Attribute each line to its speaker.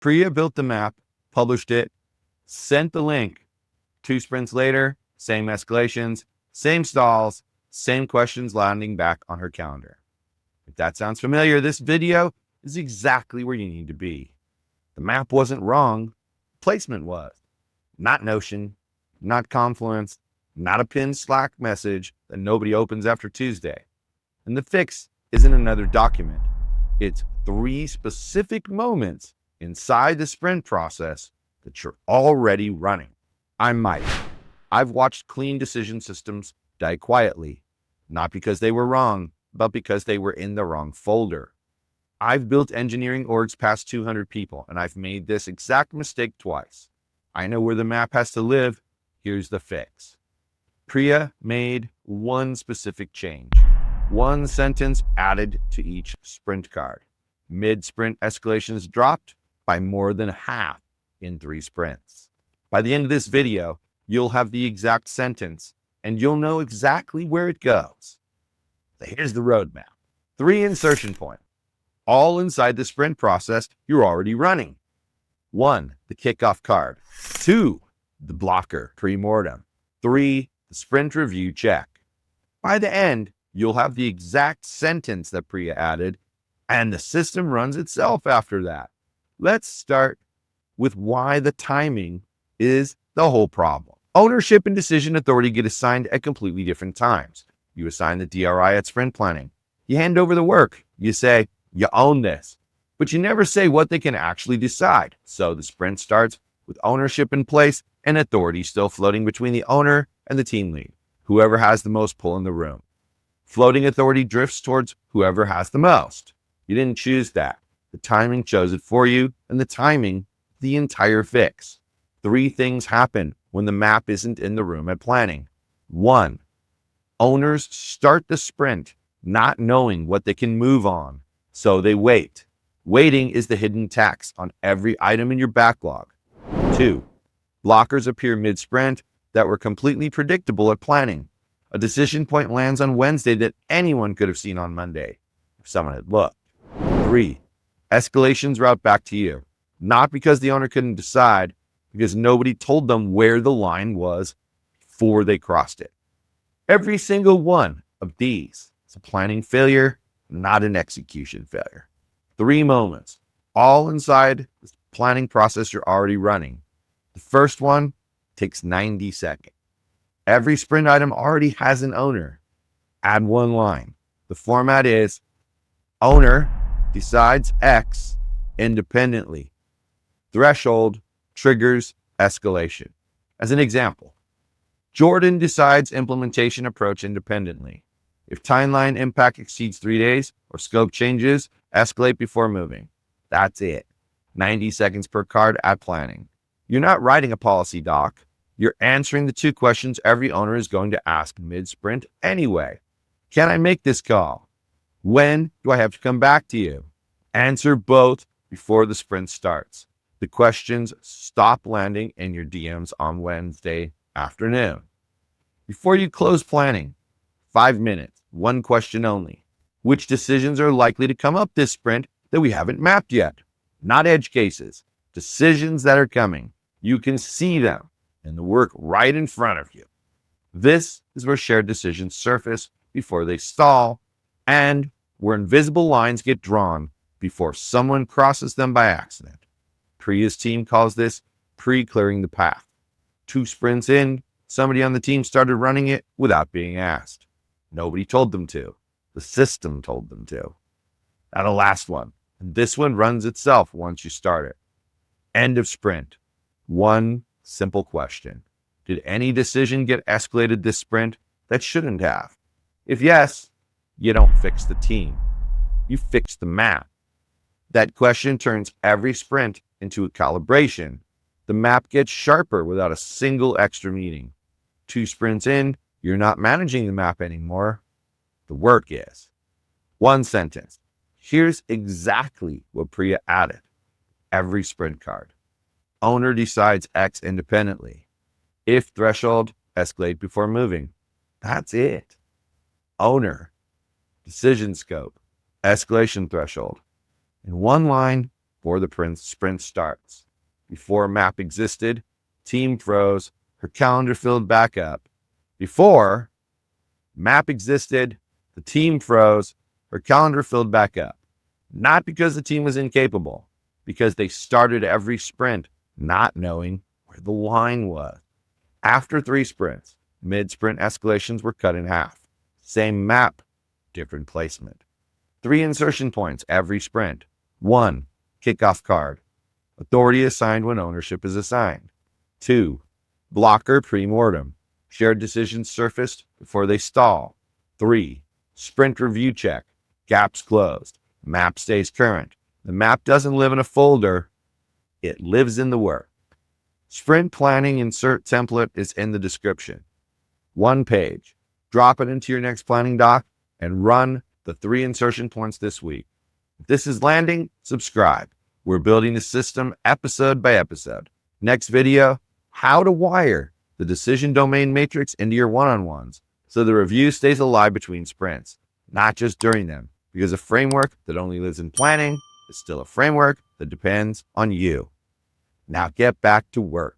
Speaker 1: Priya built the map, published it, sent the link. 2 sprints later, same escalations, same stalls, same questions landing back on her calendar. If that sounds familiar, this video is exactly where you need to be. The map wasn't wrong, placement was. Not Notion, not Confluence, not a pinned Slack message that nobody opens after Tuesday. And the fix isn't another document. It's 3 specific moments inside the sprint process that you're already running. I'm Mike. I've watched clean decision systems die quietly, not because they were wrong, but because they were in the wrong folder. I've built engineering orgs past 200 people, and I've made this exact mistake twice. I know where the map has to live. Here's the fix. Priya made one specific change. 1 sentence added to each sprint card. Mid-sprint escalations dropped by more than half in 3 sprints. By the end of this video, you'll have the exact sentence, and you'll know exactly where it goes. So here's the roadmap. 3 insertion points, all inside the sprint process you're already running. 1, the kickoff card. 2, the blocker, Pre Mortem. 3, the sprint review check. By the end, you'll have the exact sentence that Priya added, and the system runs itself after that. Let's start with why the timing is the whole problem. Ownership and decision authority get assigned at completely different times. You assign the DRI at sprint planning. You hand over the work. You say, you own this. But you never say what they can actually decide. So the sprint starts with ownership in place and authority still floating between the owner and the team lead, whoever has the most pull in the room. Floating authority drifts towards whoever has the most. You didn't choose that. The timing chose it for you, and the timing, the entire fix. 3 things happen when the map isn't in the room at planning. 1, owners start the sprint not knowing what they can move on, so they wait. Waiting is the hidden tax on every item in your backlog. 2, blockers appear mid-sprint that were completely predictable at planning. A decision point lands on Wednesday that anyone could have seen on Monday if someone had looked. 3, escalations route back to you, not because the owner couldn't decide, because nobody told them where the line was before they crossed it. Every single one of these is a planning failure, not an execution failure. 3 moments, all inside the planning process you're already running. The first one takes 90 seconds. Every sprint item already has an owner. Add 1 line. The format is owner decides X independently. Threshold triggers escalation. As an example, Jordan decides implementation approach independently. If timeline impact exceeds 3 days or scope changes, escalate before moving. That's it. 90 seconds per card at planning. You're not writing a policy doc. You're answering the 2 questions every owner is going to ask mid-sprint anyway. Can I make this call? When do I have to come back to you? Answer both before the sprint starts. The questions stop landing in your DMs on Wednesday afternoon. Before you close planning, 5 minutes, 1 question only. Which decisions are likely to come up this sprint that we haven't mapped yet? Not edge cases, decisions that are coming. You can see them and the work right in front of you. This is where shared decisions surface before they stall, and where invisible lines get drawn before someone crosses them by accident. Priya's team calls this pre-clearing the path. 2 sprints in, somebody on the team started running it without being asked. Nobody told them to. The system told them to. Now the last one, and this one runs itself once you start it. End of sprint. 1 simple question. Did any decision get escalated this sprint that shouldn't have? If yes, you don't fix the team. You fix the map. That question turns every sprint into a calibration. The map gets sharper without a single extra meeting. 2 sprints in, you're not managing the map anymore. The work is. 1 sentence. Here's exactly what Priya added. Every sprint card. Owner decides X independently. If threshold, escalate before moving. That's it. Owner, decision scope, escalation threshold. In 1 line, before the sprint starts. Before map existed, team froze, her calendar filled back up. Before map existed, the team froze, her calendar filled back up. Not because the team was incapable, because they started every sprint not knowing where the line was. After 3 sprints, mid-sprint escalations were cut in half. Same map, different placement. 3 insertion points every sprint. 1. Kickoff card. Authority assigned when ownership is assigned. 2. Blocker Pre Mortem. Shared decisions surfaced before they stall. 3. Sprint review check. Gaps closed. Map stays current. The map doesn't live in a folder. It lives in the work. Sprint planning insert template is in the description. 1 page. Drop it into your next planning doc and run the 3 insertion points this week. If this is landing, subscribe. We're building the system episode by episode. Next video, how to wire the decision domain matrix into your one-on-ones so the review stays alive between sprints, not just during them, because a framework that only lives in planning is still a framework that depends on you. Now get back to work.